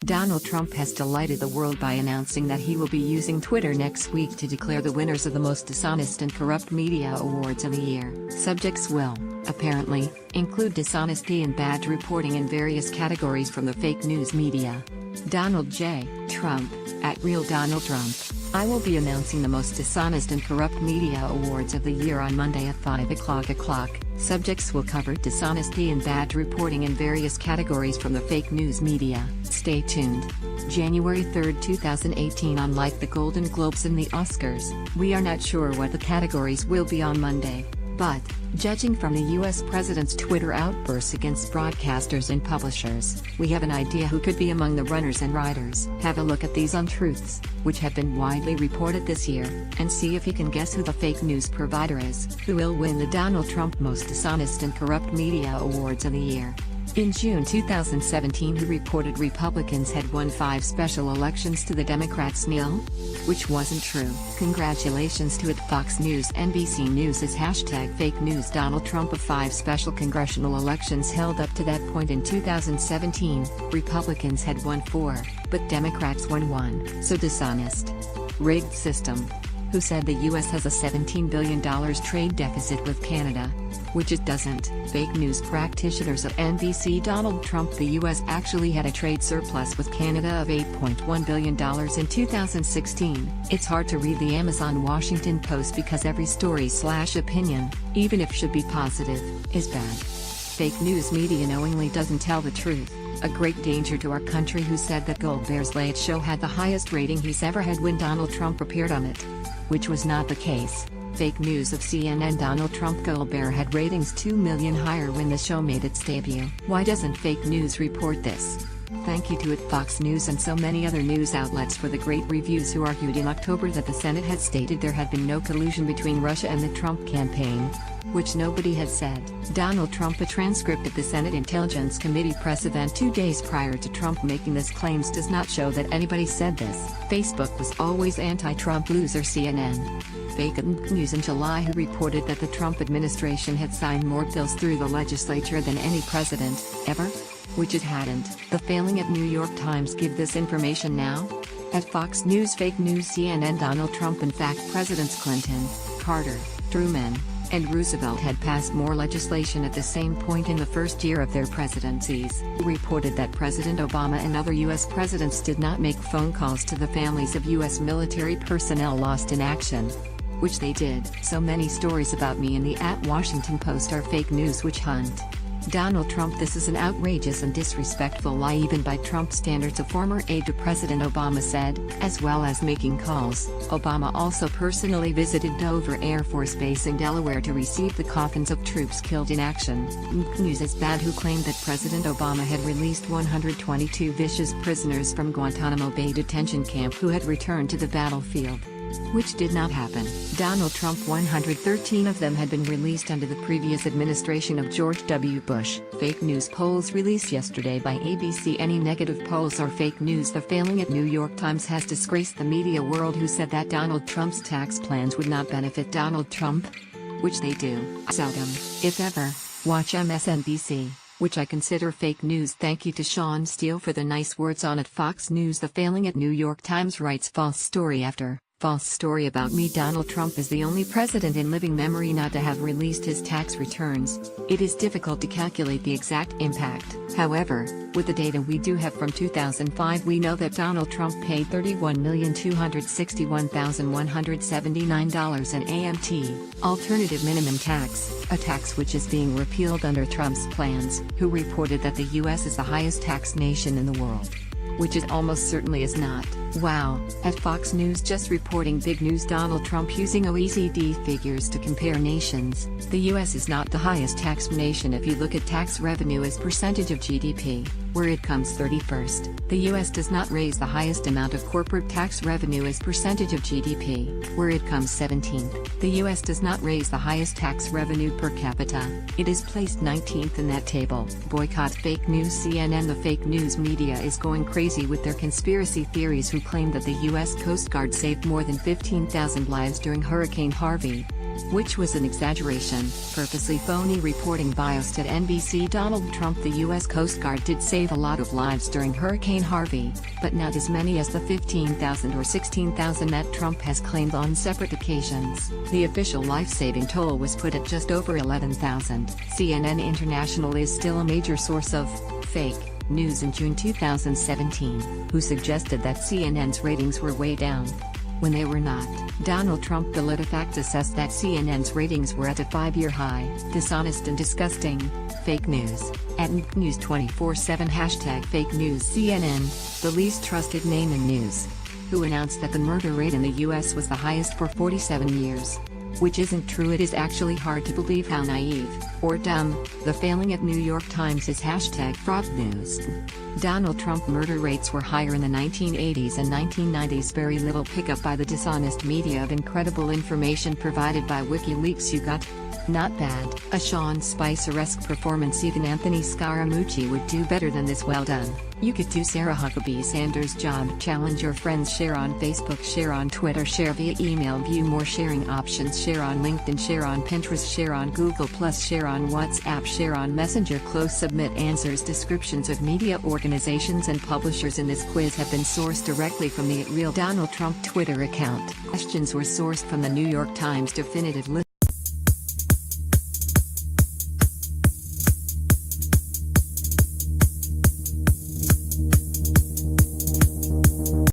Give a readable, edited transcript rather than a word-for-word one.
Donald Trump has delighted the world by announcing that he will be using Twitter next week to declare the winners of the most dishonest and corrupt media awards of the year. Subjects will, apparently, include dishonesty and bad reporting in various categories from the fake news media. Donald J. Trump, at Real Donald Trump. I will be announcing the most dishonest and corrupt media awards of the year on Monday at 5 o'clock. Subjects will cover dishonesty and bad reporting in various categories from the fake news media. Stay tuned. January 3, 2018. Unlike the Golden Globes and the Oscars, we are not sure what the categories will be on Monday. But, judging from the US president's Twitter outbursts against broadcasters and publishers, we have an idea who could be among the runners and riders. Have a look at these untruths, which have been widely reported this year, and see if you can guess who the fake news provider is, who will win the Donald Trump Most Dishonest and Corrupt Media Awards of the year. In June 2017, he reported Republicans had won 5 special elections to the Democrats' nil, which wasn't true. Congratulations to Fox News. NBC News is #fake news. Donald Trump of 5 special congressional elections held up to that point in 2017, Republicans had won 4, but Democrats won 1, so dishonest. Rigged system. Who said the US has a $17 billion trade deficit with Canada? Which it doesn't. Fake news practitioners at NBC. Donald Trump. The US actually had a trade surplus with Canada of $8.1 billion in 2016. It's hard to read the Amazon Washington Post because every story/opinion, even if should be positive, is bad. Fake news media knowingly doesn't tell the truth. A great danger to our country. Who said that Goldberg's Late Show had the highest rating he's ever had when Donald Trump appeared on it? Which was not the case. Fake news of CNN. Donald Trump. Goldberg had ratings 2 million higher when the show made its debut. Why doesn't fake news report this? Thank you to Fox News and so many other news outlets for the great reviews. Who argued in October that the Senate had stated there had been no collusion between Russia and the Trump campaign, which nobody had said. Donald Trump. A transcript of the Senate Intelligence Committee press event 2 days prior to Trump making this claims does not show that anybody said this. Facebook was always anti-Trump. Loser. CNN. Fake news. In July, who reported that the Trump administration had signed more bills through the legislature than any president, ever? Which it hadn't. The failing at New York Times. Give this information now? At Fox News. Fake news. CNN. Donald Trump. In fact, Presidents Clinton, Carter, Truman, and Roosevelt had passed more legislation at the same point in the first year of their presidencies. Reported that President Obama and other U.S. presidents did not make phone calls to the families of U.S. military personnel lost in action, which they did. So many stories about me in the Washington Post are fake news witch hunt. Donald Trump. This is an outrageous and disrespectful lie even by Trump standards, a former aide to President Obama said, as well as making calls. Obama also personally visited Dover Air Force Base in Delaware to receive the coffins of troops killed in action. News is bad. Who claimed that President Obama had released 122 vicious prisoners from Guantanamo Bay detention camp who had returned to the battlefield, which did not happen. Donald Trump. 113 of them had been released under the previous administration of George W. Bush. Fake news. Polls released yesterday by ABC. Any negative polls are fake news. The failing at New York Times has disgraced the media world. Who said that Donald Trump's tax plans would not benefit Donald Trump? Which they do. Seldom, if ever, watch MSNBC, which I consider fake news. Thank you to Sean Steele for the nice words on at Fox News. The failing at New York Times writes false story after false story about me. Donald Trump is the only president in living memory not to have released his tax returns. It is difficult to calculate the exact impact. However, with the data we do have from 2005, we know that Donald Trump paid $31,261,179 in AMT, alternative minimum tax, a tax which is being repealed under Trump's plans. Who reported that the US is the highest tax nation in the world? Which it almost certainly is not. Wow. At Fox News. Just reporting big news. Donald Trump using OECD figures to compare nations. The US is not the highest tax nation if you look at tax revenue as percentage of GDP, where it comes 31st. The US does not raise the highest amount of corporate tax revenue as percentage of GDP, where it comes 17th. The US does not raise the highest tax revenue per capita. It is placed 19th in that table. Boycott fake news. CNN. The fake news media is going crazy with their conspiracy theories. Who claim that the US Coast Guard saved more than 15,000 lives during Hurricane Harvey, which was an exaggeration. Purposely phony reporting biased at NBC. Donald Trump. The U.S. Coast Guard did save a lot of lives during Hurricane Harvey, but not as many as the 15,000 or 16,000 that Trump has claimed on separate occasions. The official life-saving toll was put at just over 11,000. CNN International is still a major source of fake news. In June 2017, who suggested that CNN's ratings were way down when they were not. Donald Trump. PolitiFact assessed that CNN's ratings were at a 5-year high. Dishonest and disgusting. Fake news. At News 24/7 #fake news. CNN, the least trusted name in news, who announced that the murder rate in the U.S. was the highest for 47 years. Which isn't true. It is actually hard to believe how naive, or dumb, the failing at New York Times is. #fraud news. Donald Trump. Murder rates were higher in the 1980s and 1990s. Very little pickup by the dishonest media of incredible information provided by WikiLeaks. You got not bad. A Sean Spicer-esque performance. Even Anthony Scaramucci would do better than this. Well done. You could do Sarah Huckabee Sanders' job. Challenge your friends. Share on Facebook. Share on Twitter. Share via email. View more sharing options. Share on LinkedIn. Share on Pinterest. Share on Google+. Share on WhatsApp. Share on Messenger. Close. Submit answers. Descriptions of media organizations and publishers in this quiz have been sourced directly from the @RealDonaldTrump Twitter account. Questions were sourced from the New York Times definitive list.